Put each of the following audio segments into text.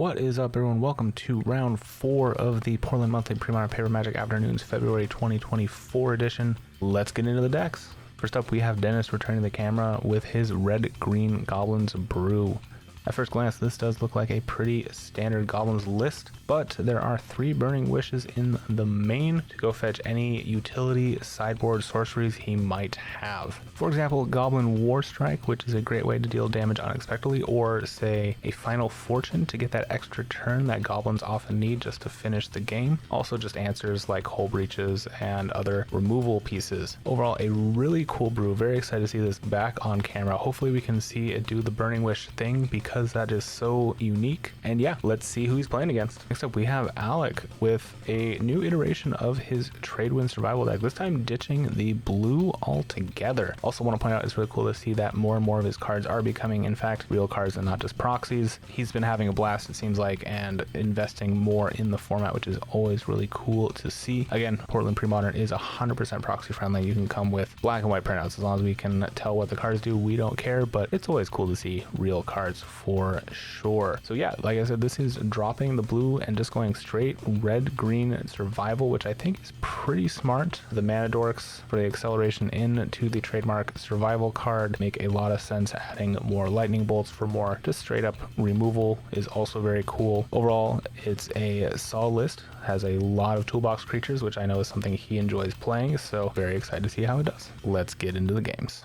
What is up, everyone? Welcome to round 4 of the Portland Monthly Premodern Paper Magic Afternoons February 2024 edition. Let's get into the decks. First up, we have Dennis returning the camera with his red-green Goblins brew. At first glance, this does look like a pretty standard Goblins list, but there are 3 Burning Wishes in the main to go fetch any utility sideboard sorceries he might have. For example, Goblin War Strike, which is a great way to deal damage unexpectedly, or say a Final Fortune to get that extra turn that Goblins often need just to finish the game. Also just answers like Hull Breaches and other removal pieces. Overall, a really cool brew. Very excited to see this back on camera. Hopefully we can see it do the Burning Wish thing because that is so unique. And yeah, let's see who he's playing against. Next up, we have Alec with a new iteration of his Trade-Wind Survival deck, this time ditching the blue altogether. Also want to point out, it's really cool to see that more and more of his cards are becoming, in fact, real cards and not just proxies. He's been having a blast, it seems like, and investing more in the format, which is always really cool to see. Again, Portland Premodern is 100% proxy friendly. You can come with black and white printouts as long as we can tell what the cards do. We don't care, but it's always cool to see real cards for sure. So yeah, like I said, this is dropping the blue and just going straight red-green survival, which I think is pretty smart. The mana dorks for the acceleration into the trademark survival card make a lot of sense. Adding more lightning bolts for more just straight up removal is also very cool. Overall, it's a solid list, has a lot of toolbox creatures, which I know is something he enjoys playing, so very excited to see how it does. Let's get into the games.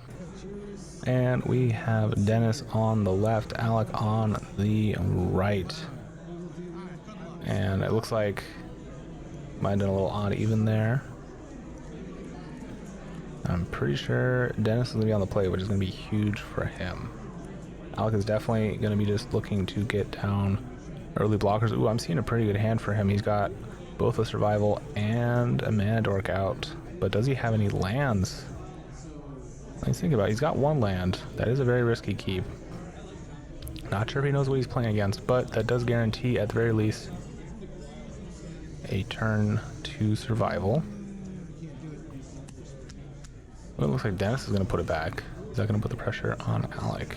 And we have Dennis on the left, Alec on the right. And it looks like might have done a little odd even there. I'm pretty sure Dennis is going to be on the play, which is going to be huge for him. Alec is definitely going to be just looking to get down early blockers. Ooh, I'm seeing a pretty good hand for him. He's got both a survival and a mana dork out. But does he have any lands? Let's think about it. He's got 1 land. That is a very risky keep. Not sure if he knows what he's playing against, but that does guarantee, at the very least, a turn 2 survival. Well, it looks like Dennis is going to put it back. Is that going to put the pressure on Alec?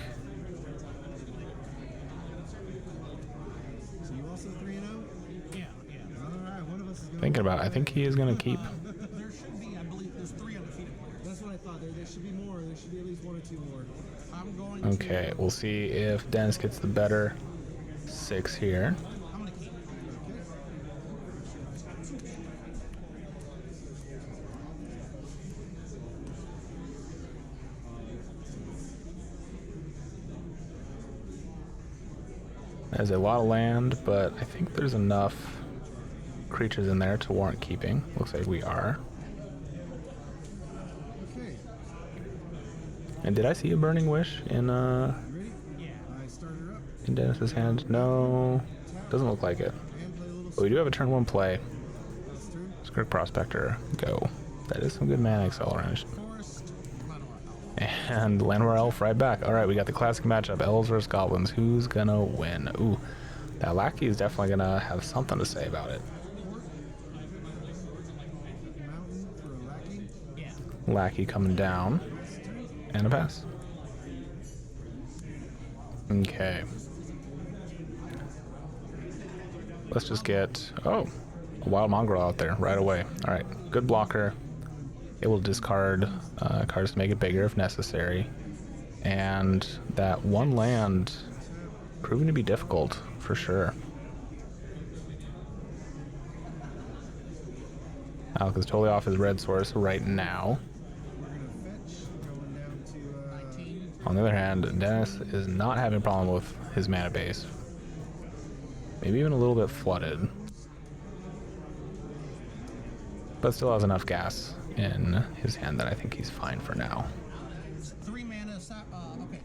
Thinking about it, I think he is going to keep. There should be, I believe, there's 3 undefeated players. That's what I thought. There should be more. There should be at least 1 or 2 more. I'm going to... Okay, we'll see if Dennis gets the better 6 here. I'm going to keep. There's a lot of land, but I think there's enough creatures in there to warrant keeping. Looks like we are. Okay. And did I see a Burning Wish in Ready? Yeah. I started her up. in Dennis's hand? No, doesn't look like it. And play a little... But we do have a turn 1 play. This turn. Skirk Prospector, go. That is some good mana acceleration. Forest. And Landwar Elf right back. Alright, we got the classic matchup, Elves versus Goblins. Who's gonna win? Ooh, that Lackey is definitely gonna have something to say about it. Mountain for a lackey. Yeah. Lackey coming down. And a pass. Okay. Let's just get... Oh, a Wild Mongrel out there right away. Alright, good blocker. Able to discard cards to make it bigger if necessary. And that 1 land proving to be difficult for sure. Alec is totally off his red source right now. We're going to fetch. Going down to 19. On the other hand, Dennis is not having a problem with his mana base. Maybe even a little bit flooded. But still has enough gas in his hand that I think he's fine for now. 3 mana. Okay.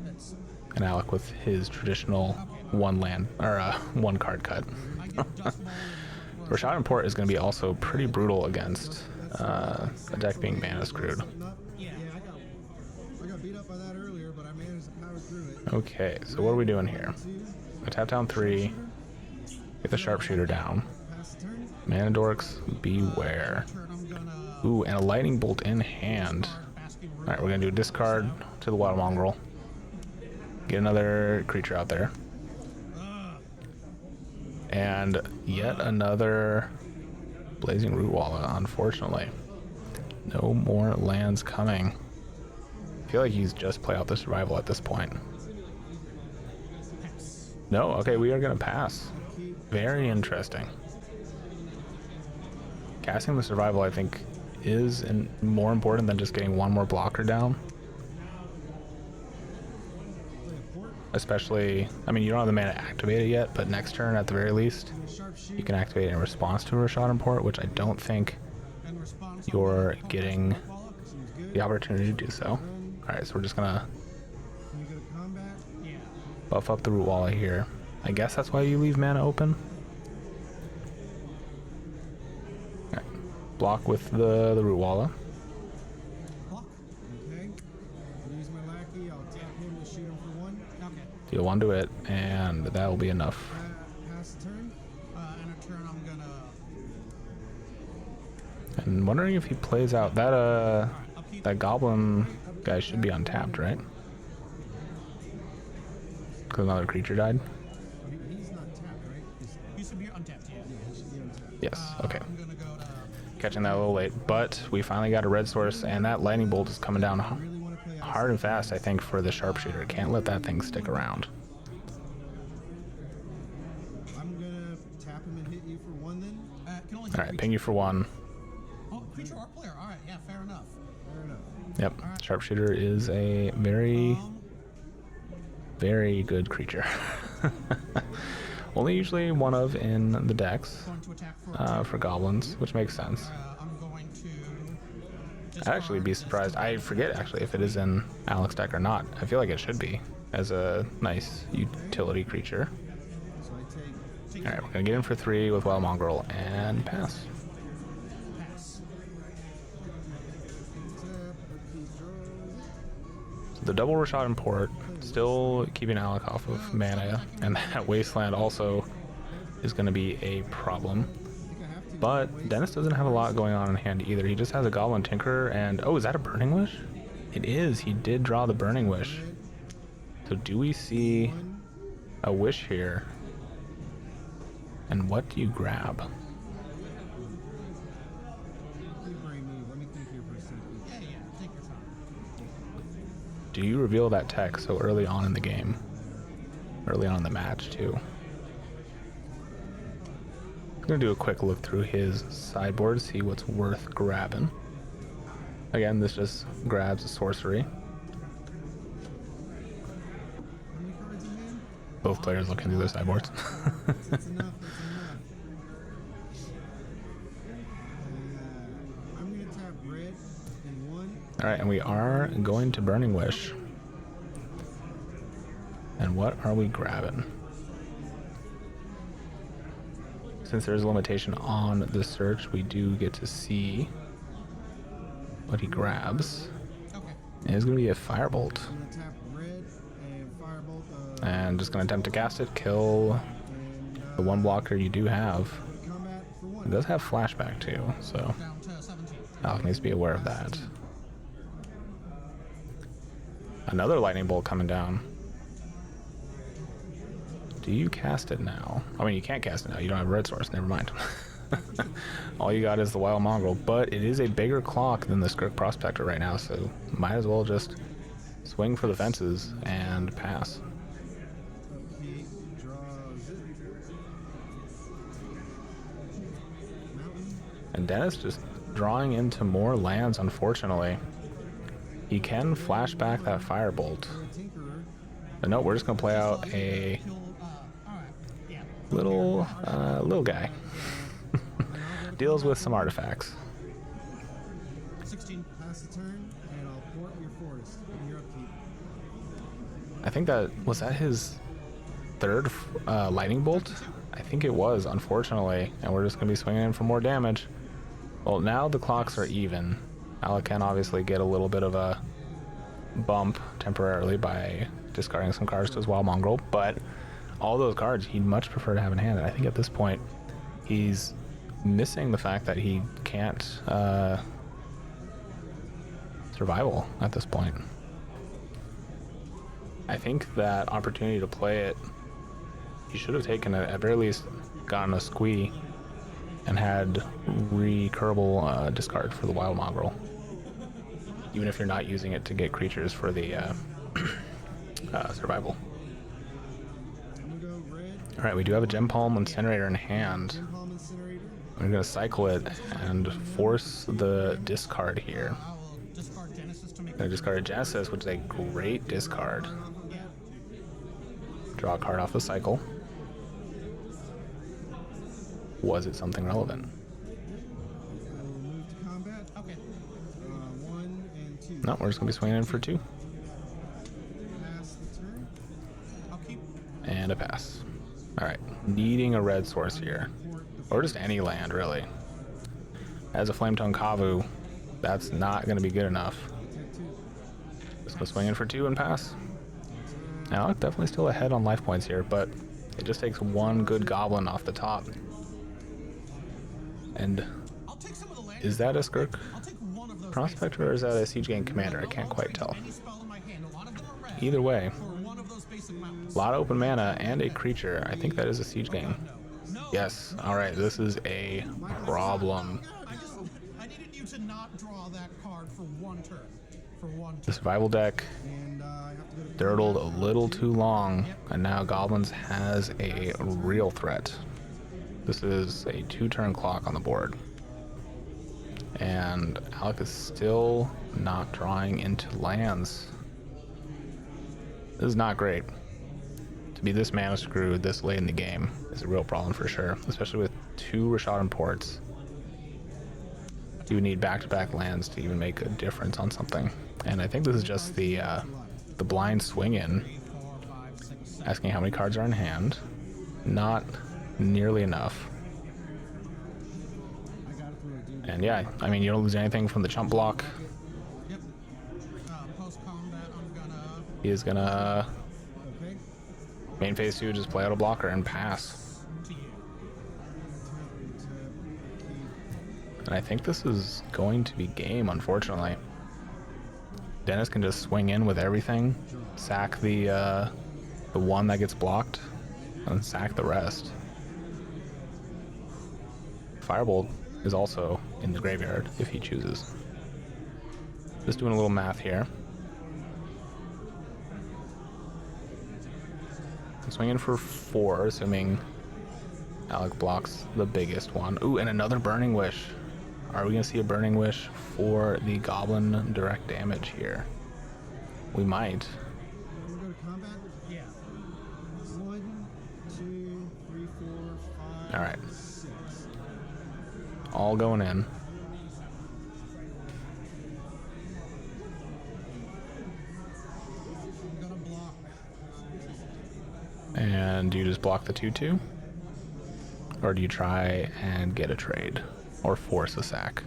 That's... And Alec with his traditional 1 land, or 1 card cut. Rashad Import is going to be also pretty brutal against a deck being mana screwed. Yeah, I got beat up by that earlier, but I managed to power through it. Okay, so what are we doing here? I tap down 3, get the Sharpshooter down. Pass the turn. Mana dorks, beware. Ooh, and a Lightning Bolt in hand. Alright, we're going to do a discard to the Wild Mongrel. Get another creature out there. And yet another Blazing Root Walla, unfortunately. No more lands coming. I feel like he's just play out the survival at this point. No, okay, we are gonna pass. Very interesting. Casting the survival, I think, is more important than just getting one more blocker down. Especially, I mean, you don't have the mana to activate it yet, but next turn, at the very least, you can activate it in response to a Rashad Import, which I don't think you're getting the opportunity to do so. Alright, so we're just gonna buff up the Root Walla here. I guess that's why you leave mana open. Right. Block with the Root Walla. Deal 1 to it, and that will be enough. Pass the turn. And a turn I'm gonna... And wondering if he plays out that that Goblin guy should be untapped, right? Because another creature died. He's not tapped, right? He should be untapped, yeah. He should be untapped. Yes. Okay. I'm gonna go to... Catching that a little late, but we finally got a red source, and that lightning bolt is coming down hard and fast, I think, for the sharpshooter. Can't let that thing stick around. I'm gonna tap him and hit you for 1 then. Can only Alright, ping you for 1. Oh, creature or player. Alright, yeah, fair enough. Fair enough. Yep, sharpshooter is a very, very good creature. Only usually one of in the decks for goblins, which makes sense. I'm going to... I'd actually be surprised. I forget actually if it is in Alex deck or not. I feel like it should be as a nice utility creature. Alright, we're gonna get in for 3 with Wild Mongrel and pass. The double Rashad Import still keeping Alec off of mana, and that Wasteland also is going to be a problem. But Dennis doesn't have a lot going on in hand either. He just has a Goblin Tinkerer, and oh, is that a Burning Wish? It is. He did draw the Burning Wish. So do we see a wish here? And what do you grab? Do you reveal that tech so early on in the game? Early on in the match, too. I'm going to do a quick look through his sideboard, see what's worth grabbing. Again, this just grabs a sorcery. Both players looking through their sideboards. Alright, and we are going to Burning Wish. And what are we grabbing? Since there's a limitation on the search, we do get to see what he grabs. And it's going to be a Firebolt. And just going to attempt to cast it, kill the 1 blocker you do have. It does have flashback too, so Alec needs to be aware of that. Another lightning bolt coming down. Do you cast it now? I mean, you can't cast it now. You don't have a red source. Never mind. All you got is the Wild Mongrel, but it is a bigger clock than the Skirk Prospector right now, so might as well just swing for the fences and pass. And Dennis just drawing into more lands, unfortunately. He can flash back that Firebolt. But no, we're just going to play out a little guy. Deals with some artifacts. 16, pass the turn, and I'll port your forest in your upkeep. I think was that his 3rd lightning bolt? I think it was, unfortunately. And we're just going to be swinging in for more damage. Well, now the clocks are even. Alec can obviously get a little bit of a bump temporarily by discarding some cards to his Wild Mongrel, but all those cards he'd much prefer to have in hand. And I think at this point he's missing the fact that he can't survival at this point. I think that opportunity to play it He should have taken it, at very least gotten a squee and had recurable discard for the Wild Mongrel. Even if you're not using it to get creatures for the survival. Alright, we do have a Gem Palm Incinerator in hand. I'm going to cycle it and force the discard here. I'm going to discard a Genesis, which is a great discard. Draw a card off the cycle. Was it something relevant? No, we're just going to be swinging in for 2. And a pass. Alright, needing a red source here. Or just any land, really. As a Flametongue Kavu, that's not going to be good enough. Just going to swing in for 2 and pass. Now, definitely still ahead on life points here, but it just takes one good Goblin off the top. And is that a Skirk Prospector or is that a Siege Gang Commander? I can't quite tell. Either way, a lot of open mana and a creature. I think that is a Siege Gang. Yes. Alright, this is a problem. I needed you to not draw that card for one turn. The survival deck dirtled a little too long, and now Goblins has a real threat. This is a 2-turn clock on the board. And Alec is still not drawing into lands. This is not great. To be this mana screwed this late in the game is a real problem for sure, especially with 2 Rishadan ports. You need back-to-back lands to even make a difference on something. And I think this is just the blind swing in, asking how many cards are in hand. Not nearly enough. And yeah, I mean, you don't lose anything from the chump block. He is gonna main phase 2, just play out a blocker and pass. And I think this is going to be game, unfortunately. Dennis can just swing in with everything, sack the one that gets blocked, and sack the rest. Firebolt is also in the graveyard if he chooses. Just doing a little math here. I'm swinging for 4, assuming Alec blocks the biggest one. Ooh, and another Burning Wish. Are we going to see a Burning Wish for the Goblin direct damage here? We might. We'll go to combat? Yeah. 1, 2, 3, 4, 5. All right. 6. All going in. I'm gonna block. And do you just block the 2/2? Or do you try and get a trade? Or force a sack?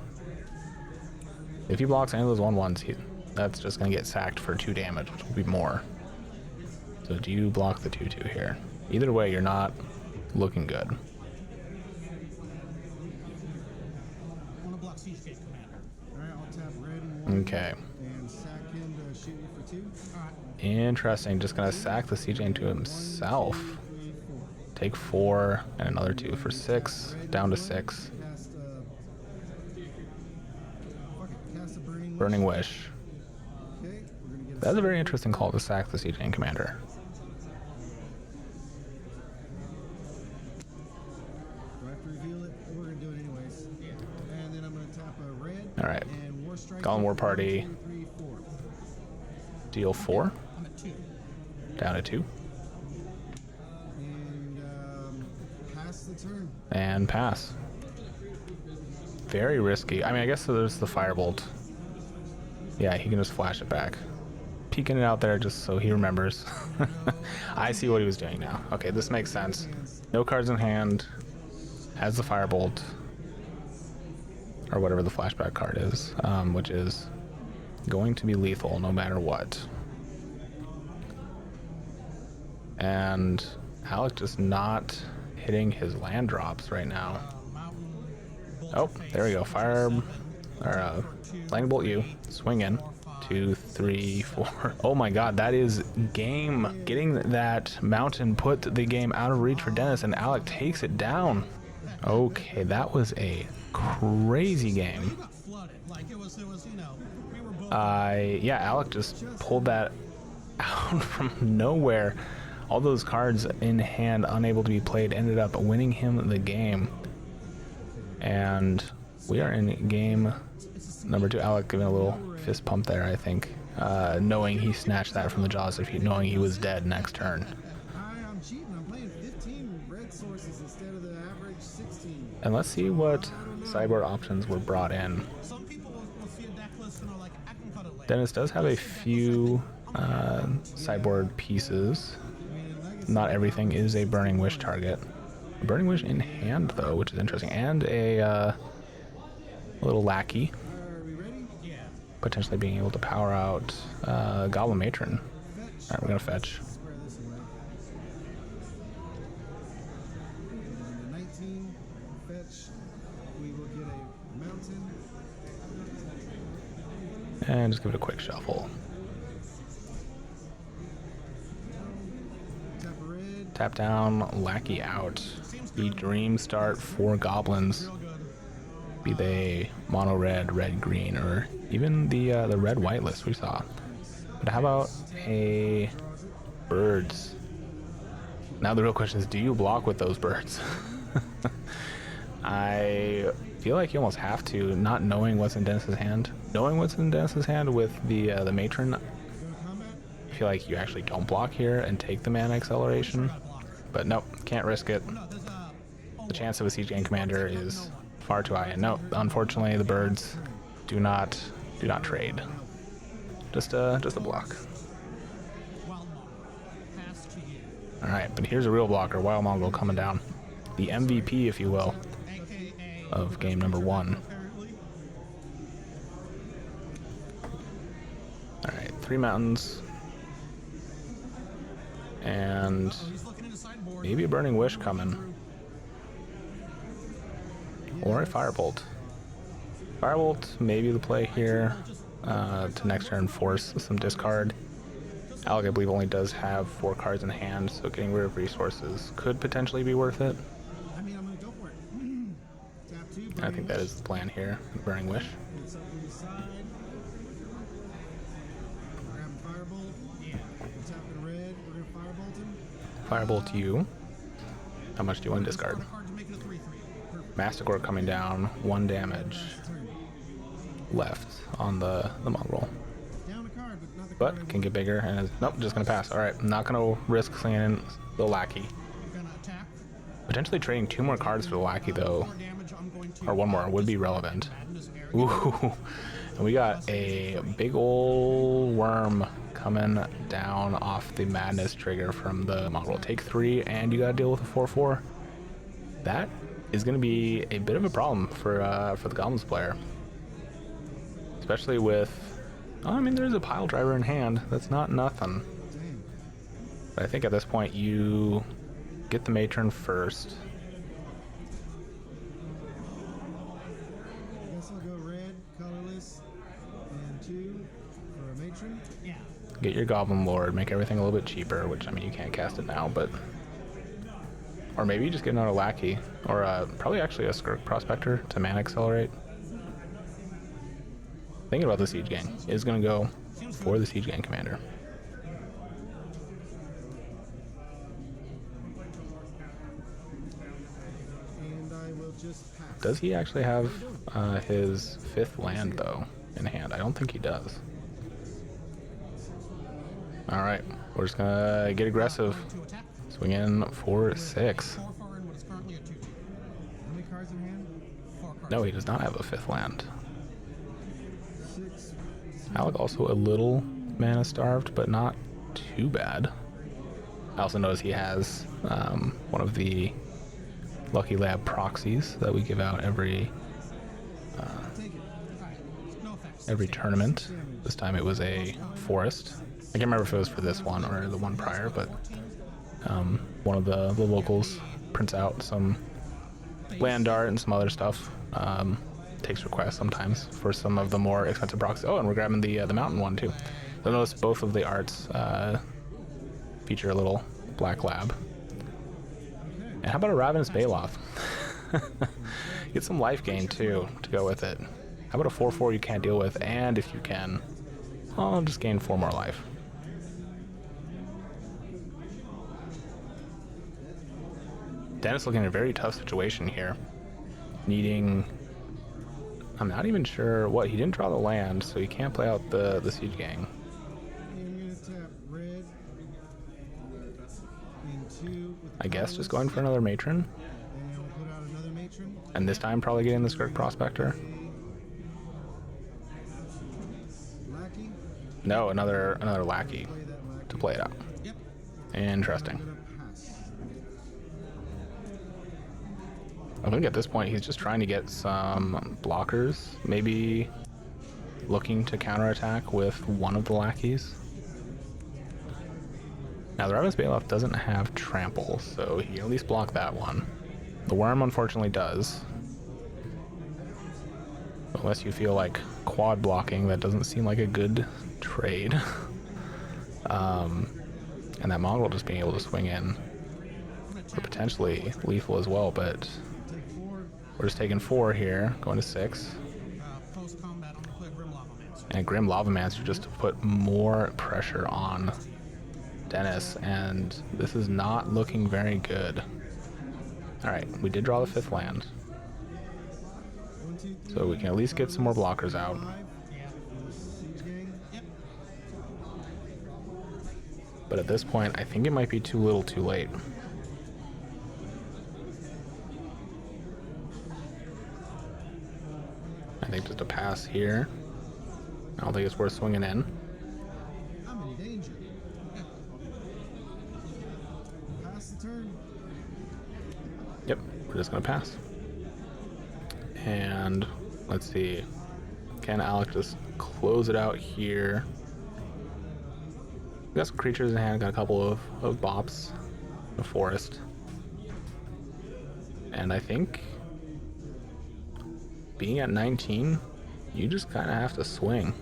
If he blocks any of those 1/1s, that's just going to get sacked for 2 damage, which will be more. So do you block the 2/2 here? Either way, you're not looking good. Alright, I'll tap red and Okay. and sack him to shoot me for 2. Alright. Interesting. Just going to sack the CJ to himself. Take 4 and another 2 for 6. Down to 6. Burning Wish. That's a very interesting call to sack the Siege Gang Commander. Do I have to reveal it? We're going to do it anyways. And then I'm going to tap a red. Alright. And War Strike. Goblin War Party. 2, 3, 4. Deal 4. I'm at 2. Down to 2. And pass the turn. And pass. Very risky. I mean, I guess there's the Firebolt. Yeah, he can just flash it back. Peeking it out there just so he remembers. I see what he was doing now. Okay, this makes sense. No cards in hand. Has the Firebolt. Or whatever the flashback card is. Which is going to be lethal no matter what. And Alec just not hitting his land drops right now. Oh, there we go. Fire... Or, Lightning Bolt you. Swing in. 2, 3, 4. Oh my god, that is game. Getting that mountain put the game out of reach for Dennis, and Alec takes it down. Okay, that was a crazy game. Yeah, Alec just pulled that out from nowhere. All those cards in hand, unable to be played, ended up winning him the game. And we are in game number 2. Alec giving a little fist pump there, I think, knowing he snatched that from the jaws of Heat, knowing he was dead next turn. I'm cheating. I'm playing 15 red sources instead of the average 16. And let's see what sideboard options were brought in. Some people will see a deck list and are like, I can cut it later. Dennis does have a few sideboard pieces. Not everything is a Burning Wish target. A Burning Wish in hand, though, which is interesting. And a little lackey. Are we ready? Yeah. Potentially being able to power out Goblin Matron. Alright, we're going to fetch. Square this away. And a 19 fetch. We will get a mountain. And just give it a quick shuffle. Tap a red. Tap down, lackey out. The dream start for Goblins. Be they mono red, red green, or even the red white list we saw. But how about a birds? Now the real question is, do you block with those birds? I feel like you almost have to, not knowing what's in Dennis's hand. Knowing what's in Dennis's hand with the matron, I feel like you actually don't block here and take the mana acceleration. But nope, can't risk it. The chance of a siege gang commander is far too high. And no, unfortunately, the birds do not trade. Just a block. All right, but here's a real blocker, Wild Mongol coming down, the MVP, if you will, of game number 1. All right, 3 mountains, and maybe a Burning Wish coming. Or a Firebolt. Firebolt, maybe the play here to next turn force some discard. Alec, I believe, only does have 4 cards in hand, so getting rid of resources could potentially be worth it. I mean, I'm gonna go for it. Tap 2. I think that is the plan here, Burning Wish. It's up to the side. Grab a firebolt. Yeah. Tap in red. We're gonna firebolt him. Firebolt you. How much do you want to discard? Masticore coming down, 1 damage left on the Mongrel. Down a card, but not the But card I can get bigger and is, nope, just gonna pass. Alright, I'm not gonna risk slinging in the lackey. Gonna attack. Potentially trading 2 more cards for the lackey though, More damage, I'm going to or 1 more would be relevant. Ooh, and we got a big ol' worm coming down off the madness trigger from the Mongrel. Take 3 and you gotta deal with a 4/4. That is going to be a bit of a problem for the Goblins player, especially with, oh, I mean, there's a pile driver in hand. That's not nothing. But I think at this point you get the matron first. I guess I'll go red, colorless, and 2 for a matron. Yeah. Get your Goblin Lord, make everything a little bit cheaper, which, I mean, you can't cast it now, but... Or maybe just get another lackey, or probably actually a Skirk Prospector to mana accelerate. Thinking about the Siege Gang is going to go for the Siege Gang commander. And I will just pass. Does he actually have his 5th land, though, in hand? I don't think he does. Alright, we're just going to get aggressive. Swing in for 6. How many cards in hand? 4 cards. No, he does not have a 5th land. 6. Alec also a little mana starved, but not too bad. I also notice he has one of the Lucky Lab proxies that we give out every tournament. This time it was a forest. I can't remember if it was for this one or the one prior, but one of the locals prints out some land art and some other stuff. takes requests sometimes for some of the more expensive proxies. Oh, and we're grabbing the mountain one too. You'll notice both of the arts feature a little black lab. And how about a Ravenous Baloth? Get some life gain too to go with it. How about a 4/4 you can't deal with, and if you can, I'll just gain 4 more life. Dennis looking in a very tough situation here. Needing... I'm not even sure what... He didn't draw the land, so he can't play out the Siege Gang. I'm gonna tap red into I guess just going for another Matron. and I'll put out another matron. And this time probably getting the Skirk Prospector. Lackey. No, another Lackey Play that lackey. to play it out. Yep. Interesting. I'm gonna pass. I think at this point he's just trying to get some blockers, maybe looking to counterattack with one of the lackeys. Now the Ravenous Baloth doesn't have trample, so he can at least block that one. The worm unfortunately does. Unless you feel like quad blocking, that doesn't seem like a good trade. And that mongrel just being able to swing in for potentially lethal as well, but Take 4. we're just taking 4 here, going to 6. Post combat, I'm gonna play Grim Lavamancer. And Grim Lavamancer just to put more pressure on Dennis, and this is not looking very good. Alright, we did draw the 5th land, 1, 2, 3. so we can at least get some more blockers out. 5. Siege gang. Yep. But at this point, I think it might be too little too late. I think just a pass here. I don't think it's worth swinging in. I'm in danger. Pass the turn. Yep, we're just gonna pass. And let's see. Can Alec just close it out here? We got some creatures in hand, got a couple of bops, a forest. And I think being at 19, you just kind of have to swing.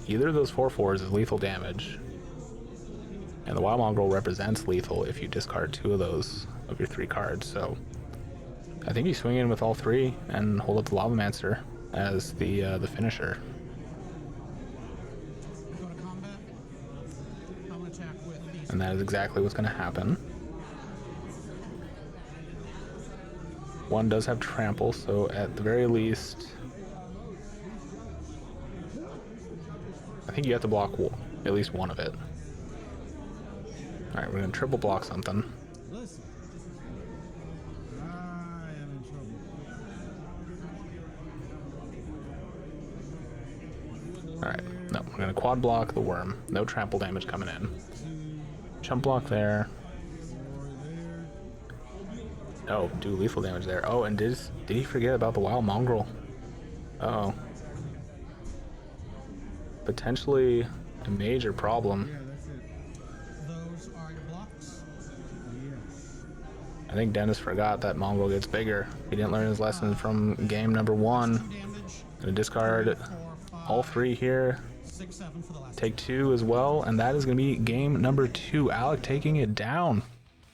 Either of those 4/4s is lethal damage, and the Wild Mongrel represents lethal if you discard 2 of those of your 3 cards. So I think you swing in with all 3 and hold up the Lavamancer as the finisher. Go to combat. I'm gonna attack with these. And that is exactly what's going to happen. One does have trample, so at the very least, I think you have to block at least one of it. Alright, we're going to triple block something. Listen. I am in trouble. Alright, no, we're going to quad block the worm. No trample damage coming in. 2, Chump block there. 4 there. Oh, do lethal damage there. Oh, and did he forget about the Wild Mongrel? Uh-oh. Potentially a major problem. Yeah, that's it. Those are your blocks. Yes. I think Dennis forgot that Mongrel gets bigger. He didn't learn his lesson from game number 1. Damage. Gonna discard 4, 5, all 3 here. 6, 7 for the last. Take 2 as well, and that is gonna be game number 2. Alec taking it down.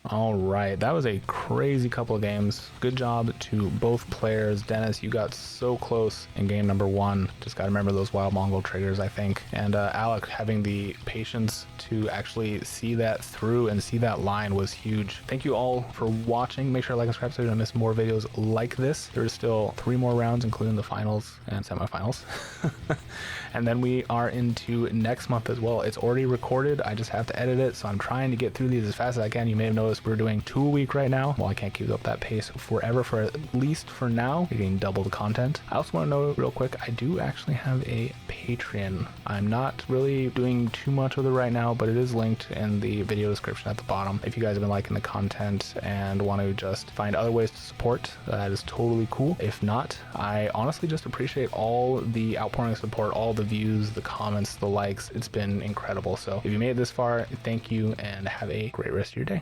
All right, that was a crazy couple of games. Good job to both players. Dennis, you got so close in game number 1. Just got to remember those Wild Mongrel triggers, I think. And Alec having the patience to actually see that through and see that line was huge. Thank you all for watching. Make sure to like and subscribe so you don't miss more videos like this. There's still 3 more rounds, including the finals and semifinals. And then we are into next month as well. It's already recorded. I just have to edit it, so I'm trying to get through these as fast as I can. You may have noticed we're doing 2 a week right now. Well, I can't keep up that pace forever, for at least for now. You're getting double the content. I also want to know real quick, I do actually have a Patreon. I'm not really doing too much with it right now, but it is linked in the video description at the bottom. If you guys have been liking the content and want to just find other ways to support, that is totally cool. If not, I honestly just appreciate all the outpouring of support, all the views, the comments, the likes. It's been incredible. So if you made it this far, thank you and have a great rest of your day.